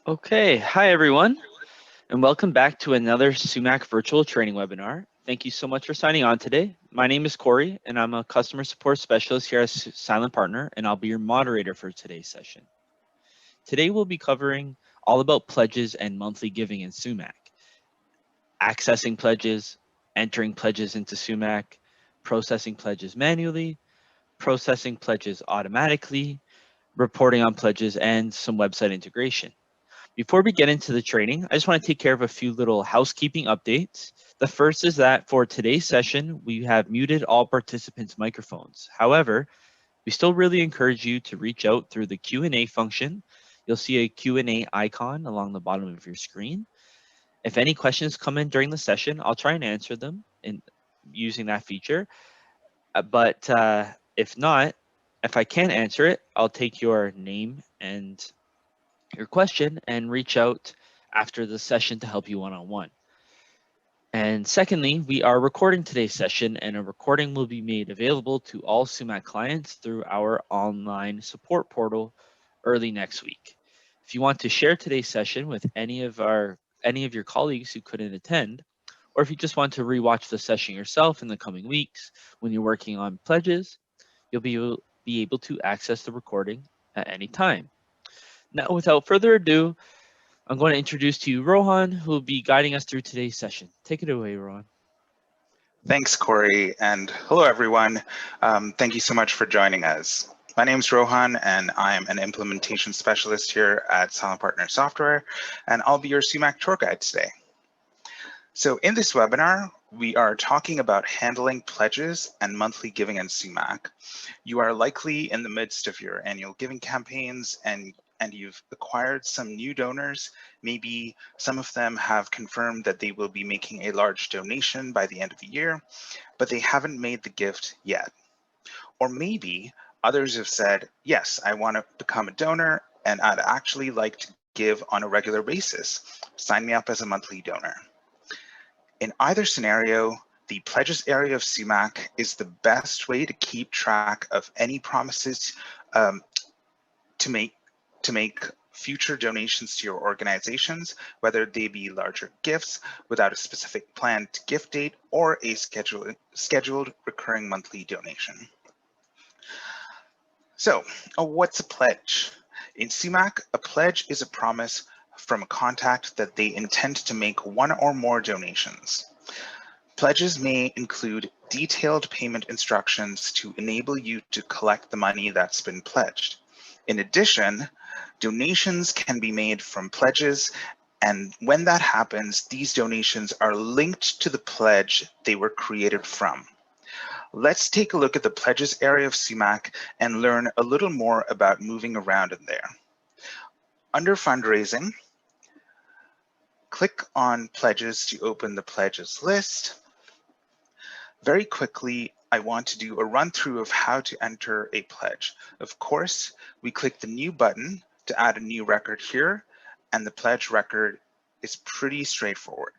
Okay, hi everyone, and welcome back to another Sumac virtual training webinar. Thank you so much for signing on today. My name is Corey, and I'm a customer support specialist here at Silent Partner, and I'll be your moderator for today's session. Today we'll be covering all about pledges and monthly giving in Sumac, accessing pledges, entering pledges into Sumac, processing pledges manually, processing pledges automatically, reporting on pledges, and some website integration. Before we get into the training, I just want to take care of a few little housekeeping updates. The first is that for today's session, we have muted all participants' microphones. However, we still really encourage you to reach out through the Q&A function. You'll see a Q&A icon along the bottom of your screen. If any questions come in during the session, I'll try and answer them using that feature. But if not, if I can't answer it, I'll take your name and your question and reach out after the session to help you one-on-one. And secondly, we are recording today's session, and a recording will be made available to all Sumac clients through our online support portal early next week. If you want to share today's session with any of your colleagues who couldn't attend, or if you just want to rewatch the session yourself in the coming weeks when you're working on pledges, you'll be able to access the recording at any time. Now, without further ado, I'm going to introduce to you Rohan, who will be guiding us through today's session. Take it away, Rohan. Thanks, Corey, and hello, everyone. Thank you so much for joining us. My name is Rohan, and I'm an implementation specialist here at Silent Partner Software, and I'll be your Sumac tour guide today. So in this webinar, we are talking about handling pledges and monthly giving in Sumac. You are likely in the midst of your annual giving campaigns and you've acquired some new donors. Maybe some of them have confirmed that they will be making a large donation by the end of the year, but they haven't made the gift yet. Or maybe others have said, yes, I want to become a donor and I'd actually like to give on a regular basis. Sign me up as a monthly donor. In either scenario, the pledges area of Sumac is the best way to keep track of any promises to make future donations to your organizations, whether they be larger gifts without a specific planned gift date or a scheduled recurring monthly donation. So, what's a pledge? In Sumac, a pledge is a promise from a contact that they intend to make one or more donations. Pledges may include detailed payment instructions to enable you to collect the money that's been pledged. In addition, donations can be made from pledges, and when that happens, these donations are linked to the pledge they were created from. Let's take a look at the pledges area of Sumac and learn a little more about moving around in there. Under fundraising, click on pledges to open the pledges list. Very quickly, I want to do a run through of how to enter a pledge. Of course, we click the new button to add a new record here, and the pledge record is pretty straightforward.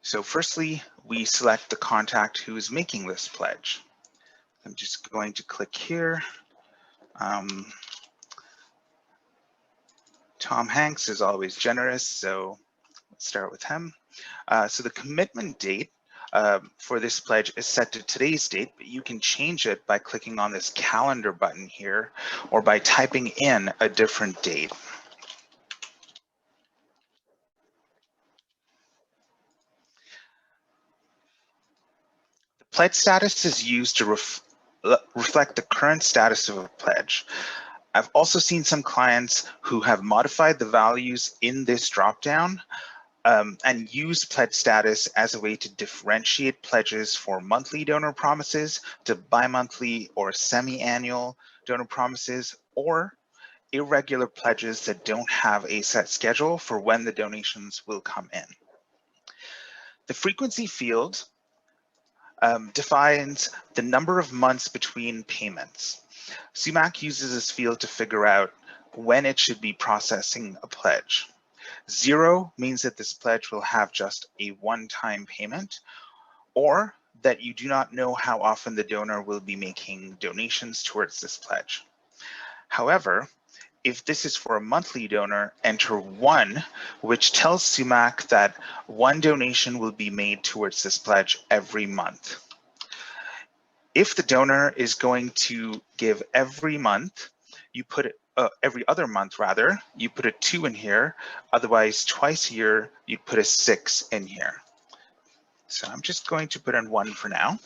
So firstly, we select the contact who is making this pledge. I'm just going to click here. Tom Hanks is always generous, so let's start with him. So the commitment date for this pledge is set to today's date, but you can change it by clicking on this calendar button here or by typing in a different date. The pledge status is used to reflect the current status of a pledge. I've also seen some clients who have modified the values in this dropdown and use pledge status as a way to differentiate pledges for monthly donor promises to bi-monthly or semi-annual donor promises, or irregular pledges that don't have a set schedule for when the donations will come in. The frequency field defines the number of months between payments. Sumac uses this field to figure out when it should be processing a pledge. 0 means that this pledge will have just a one-time payment, or that you do not know how often the donor will be making donations towards this pledge. However, If this is for a monthly donor, enter 1, which tells Sumac that 1 donation will be made towards this pledge every month. If the donor is going to give every month, you put it every other month rather, you put a 2 in here. Otherwise, twice a year, you'd put a 6 in here. So I'm just going to put in 1 for now.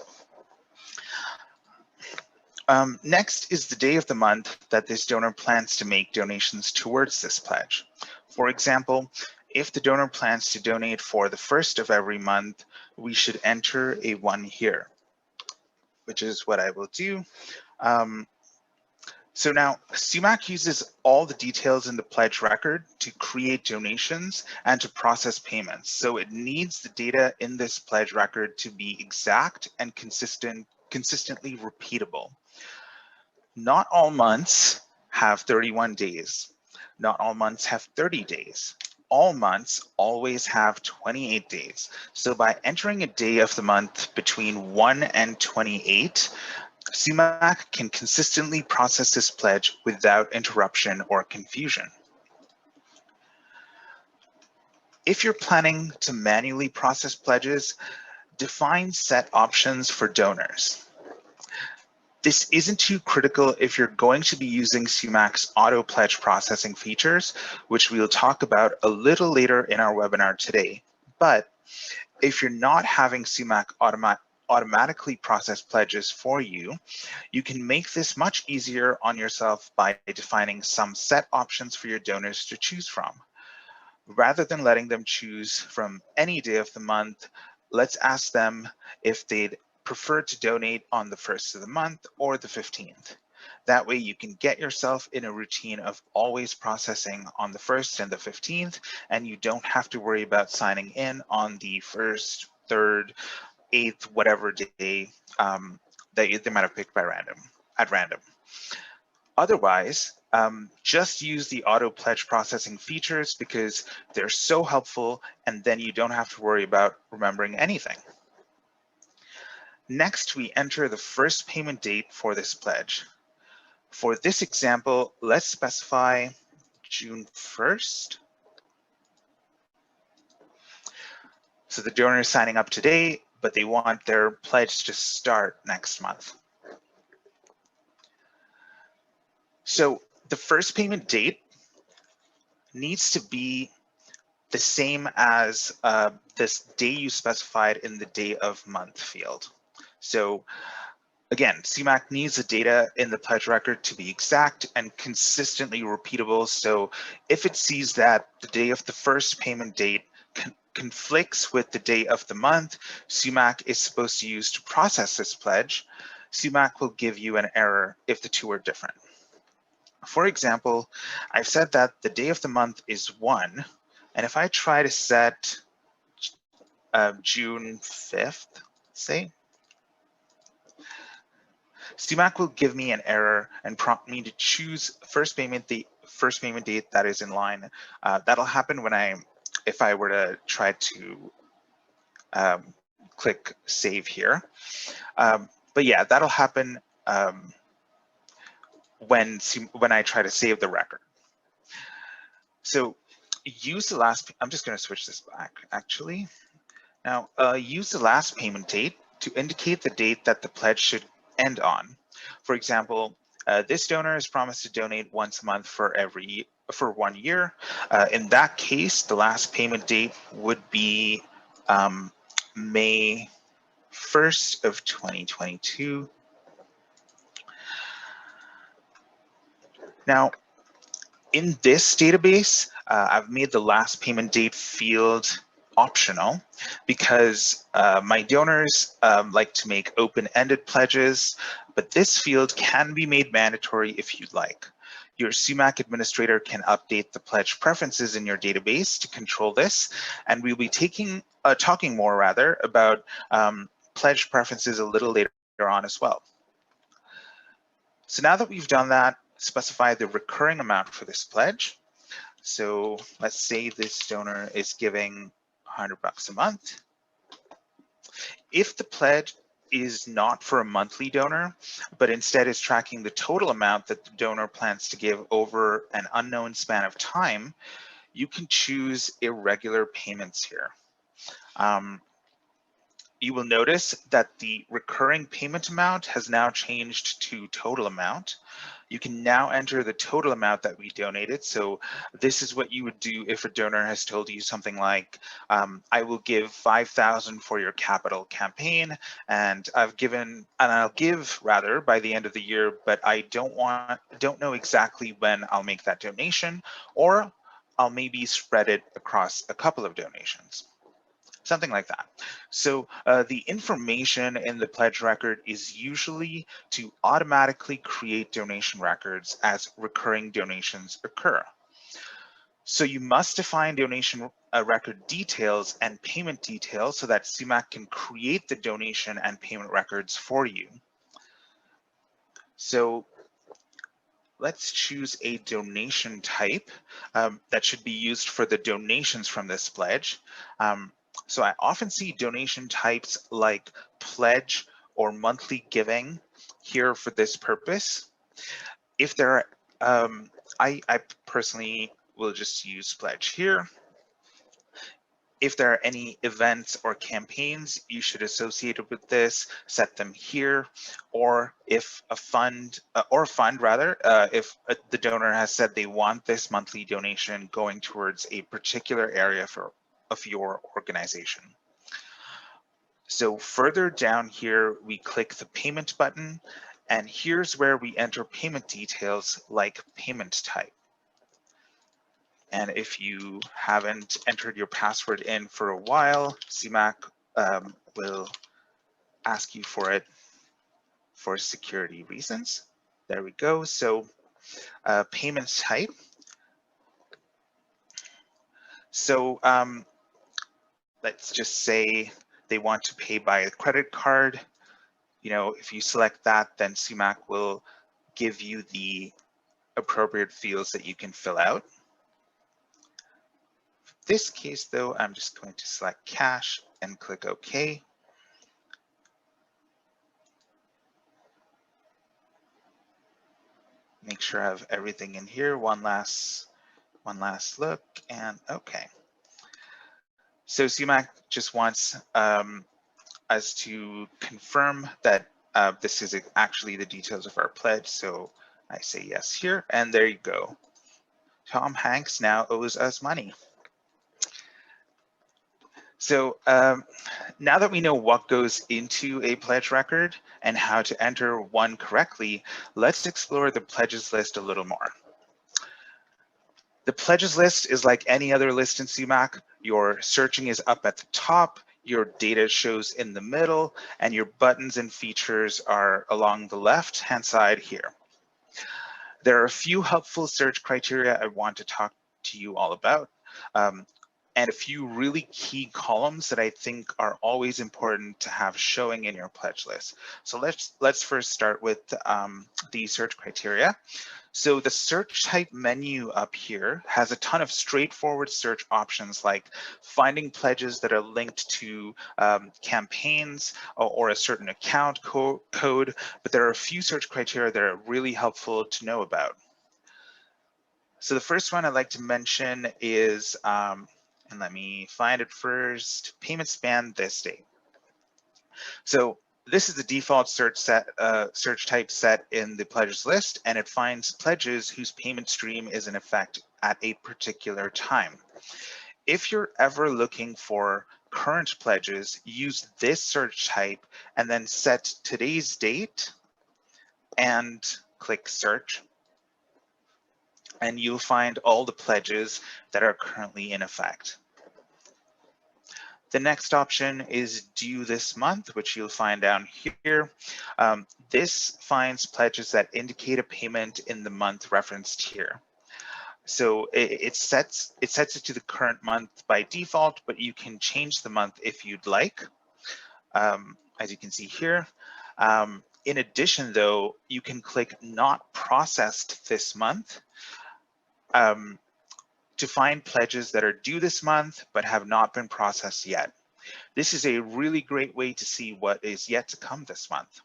Next is the day of the month that this donor plans to make donations towards this pledge. For example, if the donor plans to donate for the 1st of every month, we should enter a 1 here, which is what I will do. So now Sumac uses all the details in the pledge record to create donations and to process payments. So it needs the data in this pledge record to be exact and consistently repeatable. Not all months have 31 days. Not all months have 30 days. All months always have 28 days. So by entering a day of the month between 1 and 28, Sumac can consistently process this pledge without interruption or confusion. If you're planning to manually process pledges, define set options for donors. This isn't too critical if you're going to be using Sumac's auto pledge processing features, which we'll talk about a little later in our webinar today. But if you're not having Sumac automatically process pledges for you, you can make this much easier on yourself by defining some set options for your donors to choose from. Rather than letting them choose from any day of the month, let's ask them if they'd prefer to donate on the 1st of the month or the 15th. That way you can get yourself in a routine of always processing on the 1st and the 15th, and you don't have to worry about signing in on the 1st, 3rd, 8th, whatever day that they might have picked at random. Otherwise, just use the auto pledge processing features because they're so helpful, and then you don't have to worry about remembering anything. Next, we enter the first payment date for this pledge. For this example, let's specify June 1st. So the donor is signing up today, but they want their pledge to start next month. So the first payment date needs to be the same as this day you specified in the day of month field. So again, Sumac needs the data in the pledge record to be exact and consistently repeatable. So if it sees that the day of the first payment date conflicts with the day of the month Sumac is supposed to use to process this pledge, Sumac will give you an error if the two are different. For example, I've said that the day of the month is 1, and if I try to set June 5th, say, Sumac will give me an error and prompt me to choose first payment date that is in line. That'll happen if I were to try to click save here. But yeah, that'll happen when I try to save the record. So use the last, I'm just going to switch this back actually. Now use the last payment date to indicate the date that the pledge should end on. For example, this donor is promised to donate once a month for 1 year. In that case, the last payment date would be May 1st of 2022. Now, in this database, I've made the last payment date field optional because my donors like to make open-ended pledges, but this field can be made mandatory if you'd like. Your Sumac administrator can update the pledge preferences in your database to control this, and we'll be talking more about pledge preferences a little later on as well. So now that we've done that, specify the recurring amount for this pledge. So let's say this donor is giving $100 a month. If the pledge is not for a monthly donor, but instead is tracking the total amount that the donor plans to give over an unknown span of time, you can choose irregular payments here. You will notice that the recurring payment amount has now changed to total amount. You can now enter the total amount that we donated. So this is what you would do if a donor has told you something like, I will give 5,000 for your capital campaign, and I'll give rather by the end of the year, but I don't know exactly when I'll make that donation, or I'll maybe spread it across a couple of donations. Something like that. So the information in the pledge record is usually to automatically create donation records as recurring donations occur. So you must define donation record details and payment details so that Sumac can create the donation and payment records for you. So let's choose a donation type that should be used for the donations from this pledge. So I often see donation types like pledge or monthly giving here for this purpose. If there are, I personally will just use pledge here. If there are any events or campaigns you should associate with this, set them here. Or if a fund, if the donor has said they want this monthly donation going towards a particular area of your organization. So further down here, we click the payment button, and here's where we enter payment details like payment type. And if you haven't entered your password in for a while, Sumac will ask you for it for security reasons. There we go. So payment type. So let's just say they want to pay by a credit card. You know, if you select that, then Sumac will give you the appropriate fields that you can fill out. In this case, though, I'm just going to select cash and click OK. Make sure I have everything in here. One last look, and okay. So Sumac just wants us to confirm that this is actually the details of our pledge. So I say yes here, and there you go. Tom Hanks now owes us money. So now that we know what goes into a pledge record and how to enter one correctly, let's explore the pledges list a little more. The pledges list is like any other list in Sumac. Your searching is up at the top, your data shows in the middle, and your buttons and features are along the left-hand side here. There are a few helpful search criteria I want to talk to you all about. And a few really key columns that I think are always important to have showing in your pledge list. So let's first start with the search criteria. So the search type menu up here has a ton of straightforward search options like finding pledges that are linked to campaigns or a certain account code, but there are a few search criteria that are really helpful to know about. So the first one I'd like to mention is, and let me find it first, payment span this date. So this is the default search type set in the pledges list, and it finds pledges whose payment stream is in effect at a particular time. If you're ever looking for current pledges, use this search type and then set today's date and click search. And you'll find all the pledges that are currently in effect. The next option is due this month, which you'll find down here. This finds pledges that indicate a payment in the month referenced here. So it sets it to the current month by default, but you can change the month if you'd like, as you can see here. In addition, though, you can click not processed this month to find pledges that are due this month but have not been processed yet. This is a really great way to see what is yet to come this month.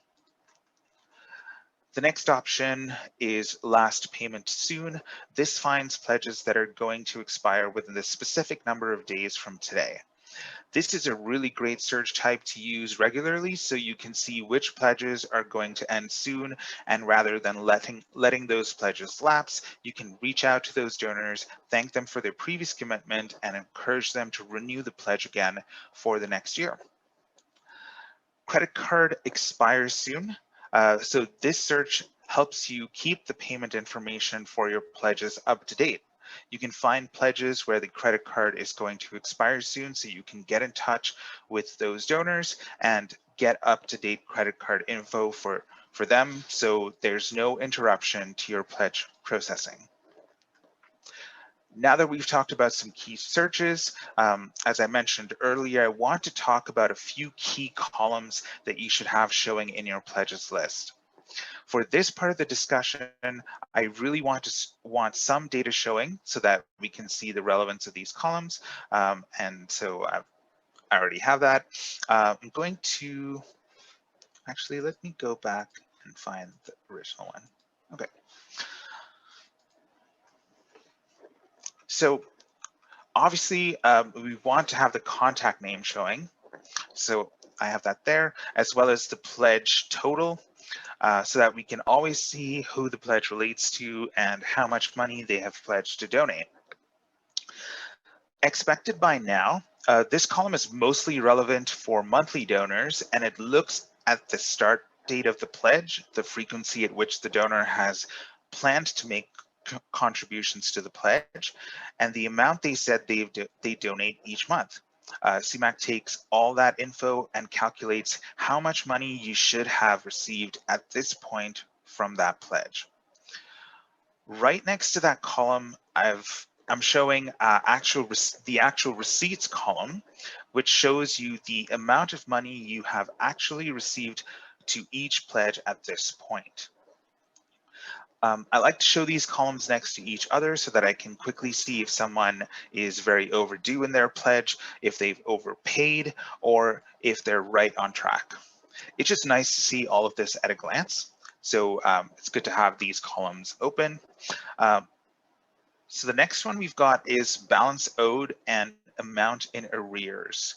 The next option is last payment soon. This finds pledges that are going to expire within the specific number of days from today. This is a really great search type to use regularly so you can see which pledges are going to end soon, and rather than letting those pledges lapse, you can reach out to those donors, thank them for their previous commitment, and encourage them to renew the pledge again for the next year. Credit card expires soon. So this search helps you keep the payment information for your pledges up to date. You can find pledges where the credit card is going to expire soon, so you can get in touch with those donors and get up-to-date credit card info for them, so there's no interruption to your pledge processing. Now that we've talked about some key searches, as I mentioned earlier, I want to talk about a few key columns that you should have showing in your pledges list. For this part of the discussion, I really want some data showing so that we can see the relevance of these columns. And so I already have that. I'm going to, actually, let me go back and find the original one. Okay. So obviously, we want to have the contact name showing. So I have that there, as well as the pledge total, so that we can always see who the pledge relates to and how much money they have pledged to donate. Expected by now, this column is mostly relevant for monthly donors, and it looks at the start date of the pledge, the frequency at which the donor has planned to make contributions to the pledge, and the amount they said they donate each month. Sumac takes all that info and calculates how much money you should have received at this point from that pledge. Right next to that column, I'm showing the actual receipts column, which shows you the amount of money you have actually received to each pledge at this point. I like to show these columns next to each other so that I can quickly see if someone is very overdue in their pledge, if they've overpaid, or if they're right on track. It's just nice to see all of this at a glance. So it's good to have these columns open. So the next one we've got is balance owed and amount in arrears.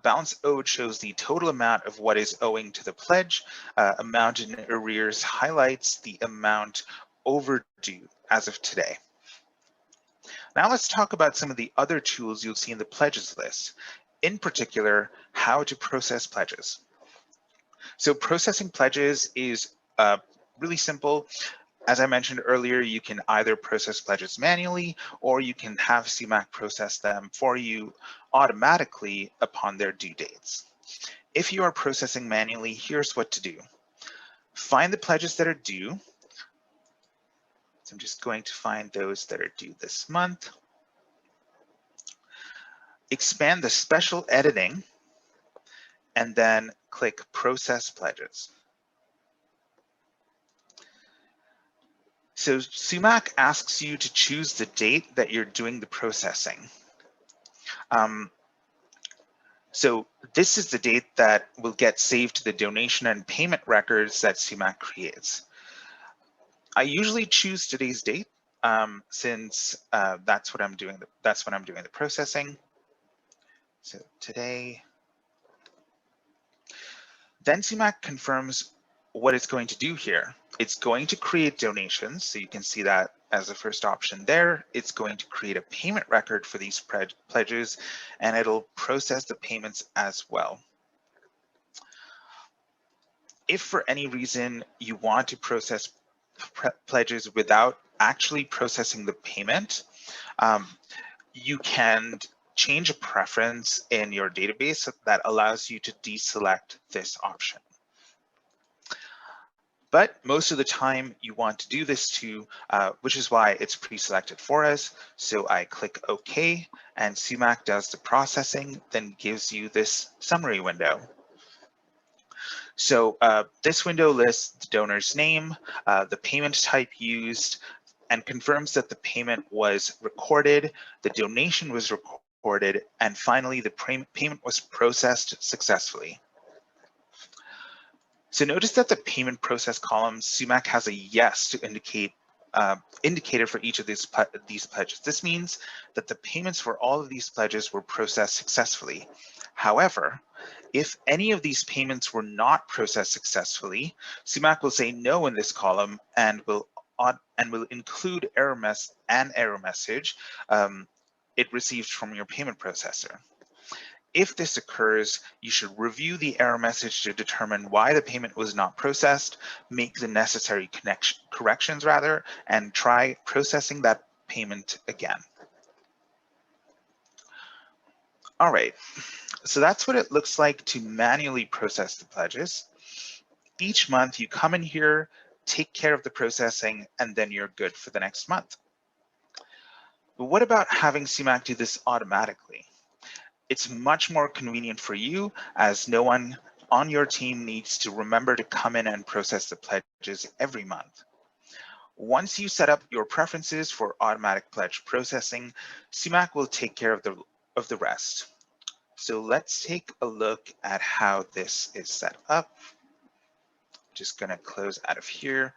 Balance owed shows the total amount of what is owing to the pledge. Amount in arrears highlights the amount overdue as of today. Now let's talk about some of the other tools you'll see in the pledges list. In particular, how to process pledges. So processing pledges is really simple. As I mentioned earlier, you can either process pledges manually, or you can have Sumac process them for you automatically upon their due dates. If you are processing manually, here's what to do. Find the pledges that are due. So I'm just going to find those that are due this month. Expand the special editing, and then click Process Pledges. So Sumac asks you to choose the date that you're doing the processing. So this is the date that will get saved to the donation and payment records that Sumac creates. I usually choose today's date since that's when I'm doing the processing. So today. Then Sumac confirms what it's going to do here. It's going to create donations, so you can see that as the first option there. It's going to create a payment record for these pledges, and it'll process the payments as well. If for any reason you want to process pledges without actually processing the payment, you can change a preference in your database that allows you to deselect this option. But most of the time you want to do this too, which is why it's pre-selected for us. So I click OK, and Sumac does the processing, then gives you this summary window. So this window lists the donor's name, the payment type used, and confirms that the payment was recorded, the donation was recorded, reported, and finally the payment was processed successfully. So notice that the payment process column, Sumac has a yes to indicate indicator for each of these pledges. This means that the payments for all of these pledges were processed successfully. However, if any of these payments were not processed successfully, Sumac will say no in this column and will include an error message it received from your payment processor. If this occurs, you should review the error message to determine why the payment was not processed, make the necessary corrections and try processing that payment again. All right, so that's what it looks like to manually process the pledges. Each month you come in here, take care of the processing, and then you're good for the next month. But what about having Sumac do this automatically? It's much more convenient for you, as no one on your team needs to remember to come in and process the pledges every month. Once you set up your preferences for automatic pledge processing, Sumac will take care of the rest. So let's take a look at how this is set up. Just going to close out of here.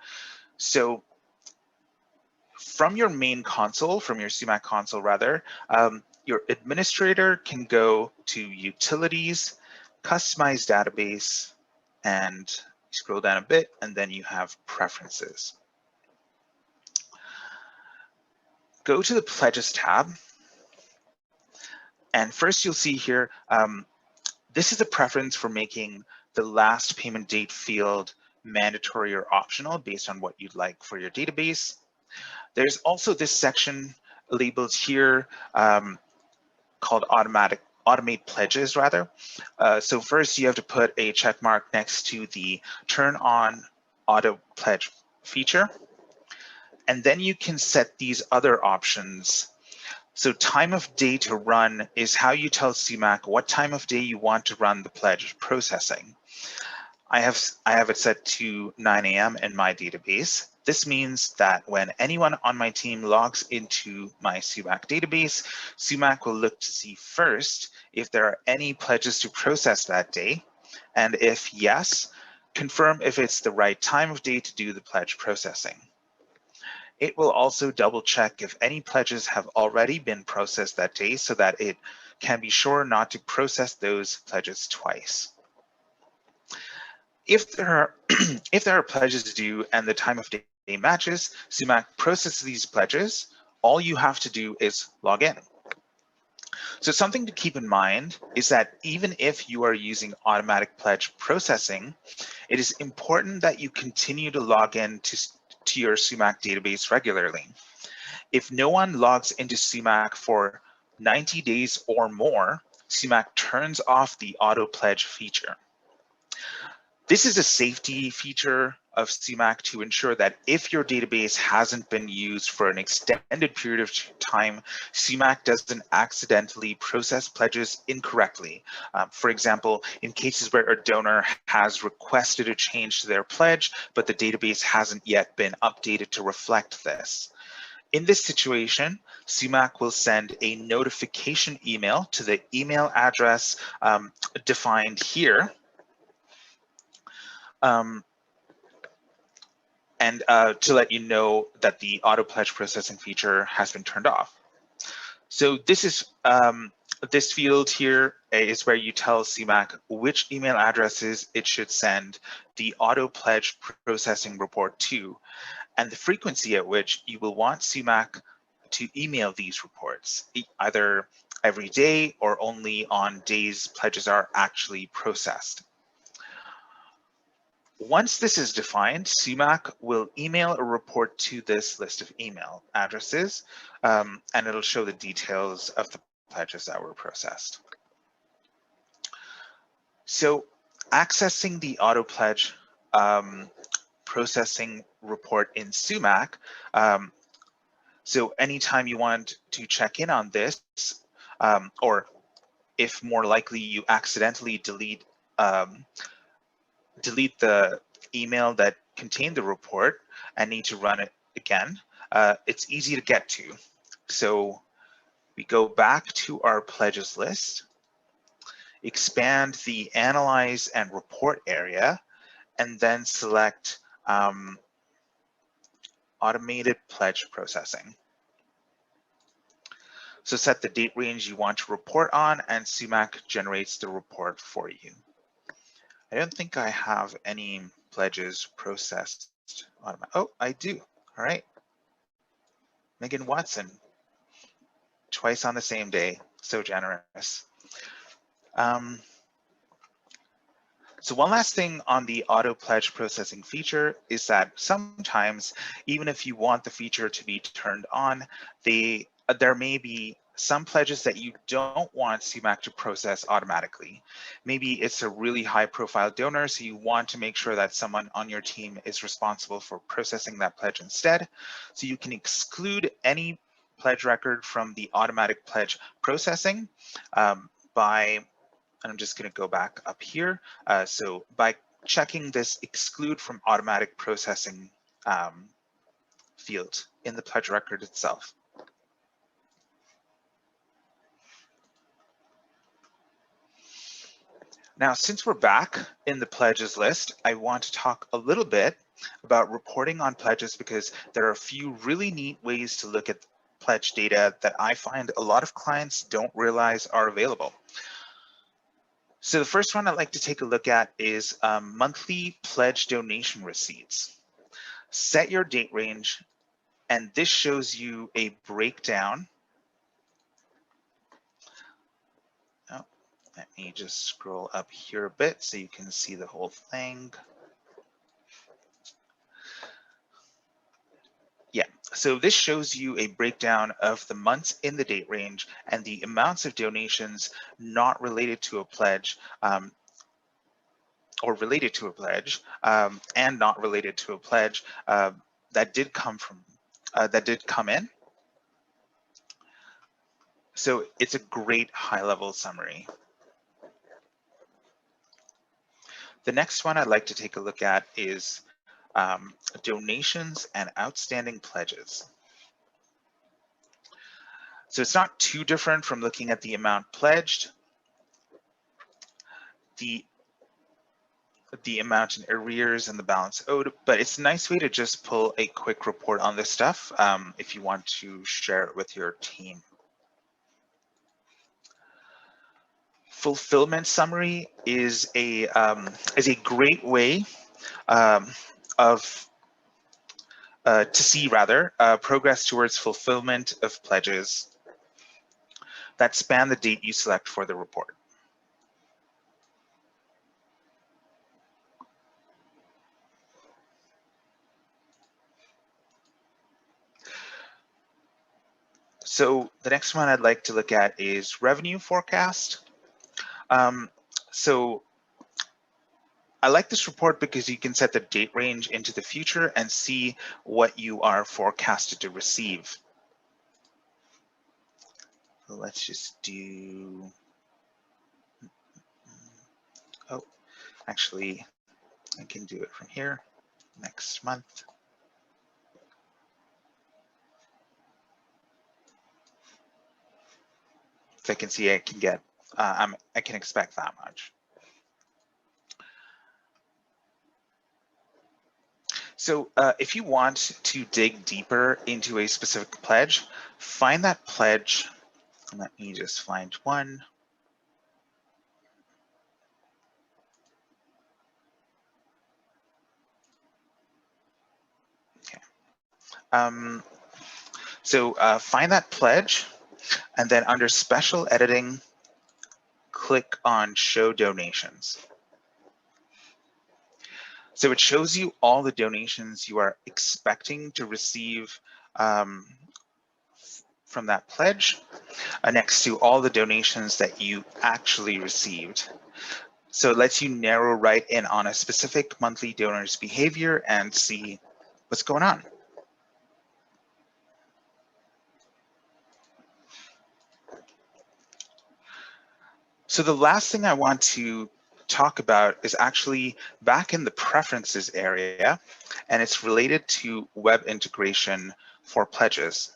So from your main console, from your Sumac console rather, your administrator can go to Utilities, Customize Database, and scroll down a bit, and then you have Preferences. Go to the Pledges tab, and first you'll see here, this is a preference for making the last payment date field mandatory or optional based on what you'd like for your database. There's also this section labeled here called automate pledges rather. So first you have to put a check mark next to the turn on auto pledge feature. And then you can set these other options. So time of day to run is how you tell Sumac what time of day you want to run the pledge processing. I have it set to 9 a.m. in my database. This means that when anyone on my team logs into my Sumac database, Sumac will look to see first if there are any pledges to process that day, and if yes, confirm if it's the right time of day to do the pledge processing. It will also double check if any pledges have already been processed that day so that it can be sure not to process those pledges twice. If there are pledges due and the time of day matches, Sumac processes these pledges. All you have to do is log in. So something to keep in mind is that even if you are using automatic pledge processing, it is important that you continue to log in to your Sumac database regularly. If no one logs into Sumac for 90 days or more, Sumac turns off the auto pledge feature. This is a safety feature of Sumac to ensure that if your database hasn't been used for an extended period of time, Sumac doesn't accidentally process pledges incorrectly. For example, in cases where a donor has requested a change to their pledge, but the database hasn't yet been updated to reflect this. In this situation, Sumac will send a notification email to the email address defined here. To let you know that the auto pledge processing feature has been turned off. So this is this field here is where you tell Sumac which email addresses it should send the auto pledge processing report to, and the frequency at which you will want Sumac to email these reports, either every day or only on days pledges are actually processed. Once this is defined, Sumac will email a report to this list of email addresses, and it'll show the details of the pledges that were processed. So accessing the auto pledge processing report in Sumac, so anytime you want to check in on this, or if more likely you accidentally delete the email that contained the report and need to run it again, it's easy to get to. So We go back to our pledges list, expand the Analyze and Report area, and then select Automated Pledge Processing. So set the date range you want to report on, and Sumac generates the report for you. I don't think I have any pledges processed. Oh, I do. All right. Megan Watson, twice on the same day. So generous. So one last thing on the auto pledge processing feature is that sometimes, even if you want the feature to be turned on, there may be some pledges that you don't want Sumac to process automatically. Maybe it's a really high profile donor, so you want to make sure that someone on your team is responsible for processing that pledge instead. So you can exclude any pledge record from the automatic pledge processing and I'm just going to go back up here. So by checking this exclude from automatic processing field in the pledge record itself. Now, since we're back in the pledges list, I want to talk a little bit about reporting on pledges because there are a few really neat ways to look at pledge data that I find a lot of clients don't realize are available. So the first one I'd like to take a look at is monthly pledge donation receipts. Set your date range, and this shows you a breakdown. Oh, let me just scroll up here a bit so you can see the whole thing. Yeah, so this shows you a breakdown of the months in the date range and the amounts of donations not related to a pledge or related to a pledge and not related to a pledge that did come in. So it's a great high-level summary. The next one I'd like to take a look at is donations and outstanding pledges. So it's not too different from looking at the amount pledged, the amount in arrears and the balance owed, but it's a nice way to just pull a quick report on this stuff if you want to share it with your team. Fulfillment summary is a great way to see progress towards fulfillment of pledges that span the date you select for the report. So the next one I'd like to look at is revenue forecast. So I like this report because you can set the date range into the future and see what you are forecasted to receive. So let's just do, oh, actually, I can do it from here, next month. If I can see, I can get, I can expect that much. So if you want to dig deeper into a specific pledge, find that pledge. Let me just find one. Okay. So find that pledge, and then under special editing, click on show donations. So it shows you all the donations you are expecting to receive from that pledge next to all the donations that you actually received. So it lets you narrow right in on a specific monthly donor's behavior and see what's going on. So the last thing I want to talk about is actually back in the preferences area, and it's related to web integration for pledges.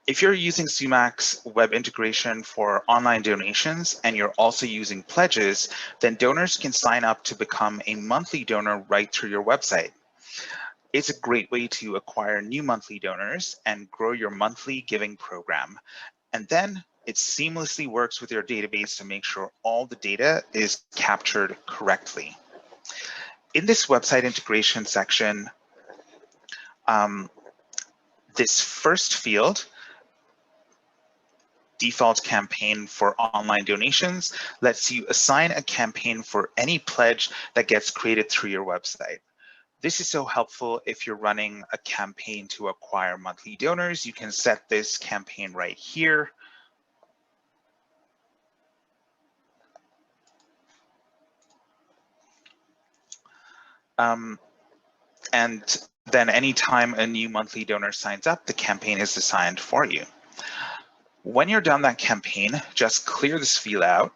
If you're using Sumac's web integration for online donations and you're also using pledges, then donors can sign up to become a monthly donor right through your website. It's a great way to acquire new monthly donors and grow your monthly giving program. And then it seamlessly works with your database to make sure all the data is captured correctly. In this website integration section, this first field, default campaign for online donations, lets you assign a campaign for any pledge that gets created through your website. This is so helpful if you're running a campaign to acquire monthly donors. You can set this campaign right here. And then anytime a new monthly donor signs up, the campaign is assigned for you. When you're done that campaign, just clear this field out,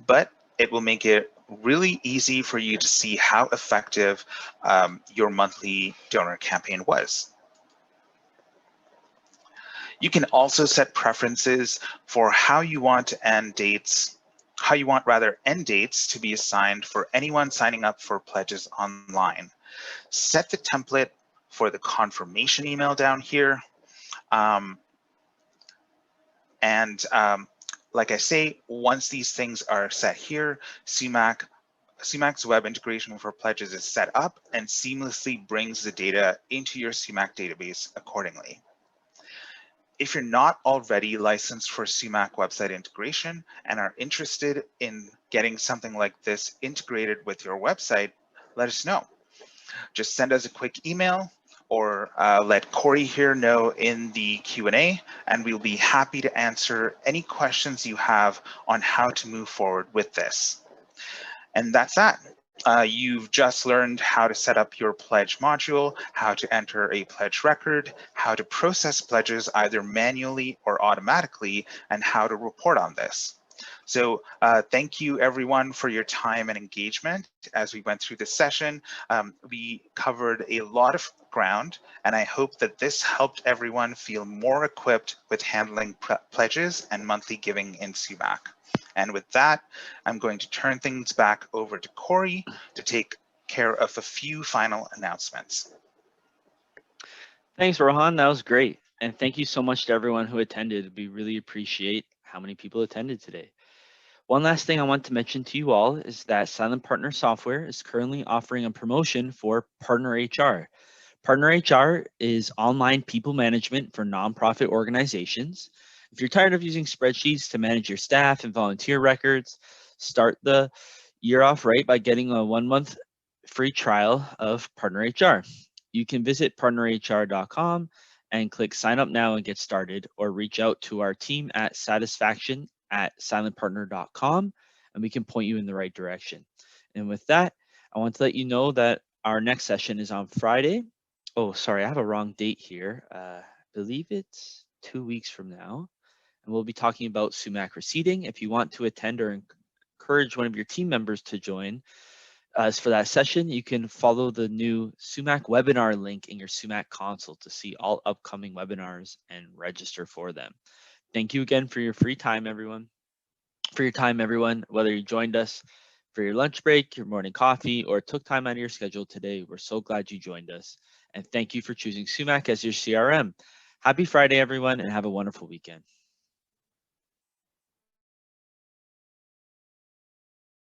but it will make it really easy for you to see how effective your monthly donor campaign was. You can also set preferences for how you want end dates to be assigned for anyone signing up for pledges online. Set the template for the confirmation email down here. Like I say, once these things are set here, Sumac's web integration for pledges is set up and seamlessly brings the data into your Sumac database accordingly. If you're not already licensed for Sumac website integration and are interested in getting something like this integrated with your website, let us know. Just send us a quick email or let Corey here know in the Q&A, and we'll be happy to answer any questions you have on how to move forward with this. And that's that. You've just learned how to set up your pledge module, how to enter a pledge record, how to process pledges either manually or automatically, and how to report on this. So thank you everyone for your time and engagement as we went through this session. We covered a lot of ground, and I hope that this helped everyone feel more equipped with handling pledges and monthly giving in Sumac. And with that, I'm going to turn things back over to Corey to take care of a few final announcements. Thanks, Rohan. That was great. And thank you so much to everyone who attended. We really appreciate how many people attended today. One last thing I want to mention to you all is that Silent Partner Software is currently offering a promotion for Partner HR. Partner HR is online people management for nonprofit organizations. If you're tired of using spreadsheets to manage your staff and volunteer records, start the year off right by getting a 1-month free trial of Partner HR. You can visit partnerhr.com and click sign up now and get started, or reach out to our team at satisfaction@silentpartner.com and we can point you in the right direction. And with that, I want to let you know that our next session is on Friday. Oh, sorry, I have a wrong date here. I believe it's 2 weeks from now. And we'll be talking about Sumac receipting. If you want to attend or encourage one of your team members to join us for that session, you can follow the new Sumac webinar link in your Sumac console to see all upcoming webinars and register for them. Thank you again for your time, everyone, whether you joined us for your lunch break, your morning coffee, or took time out of your schedule today. We're so glad you joined us. And thank you for choosing Sumac as your CRM. Happy Friday, everyone, and have a wonderful weekend.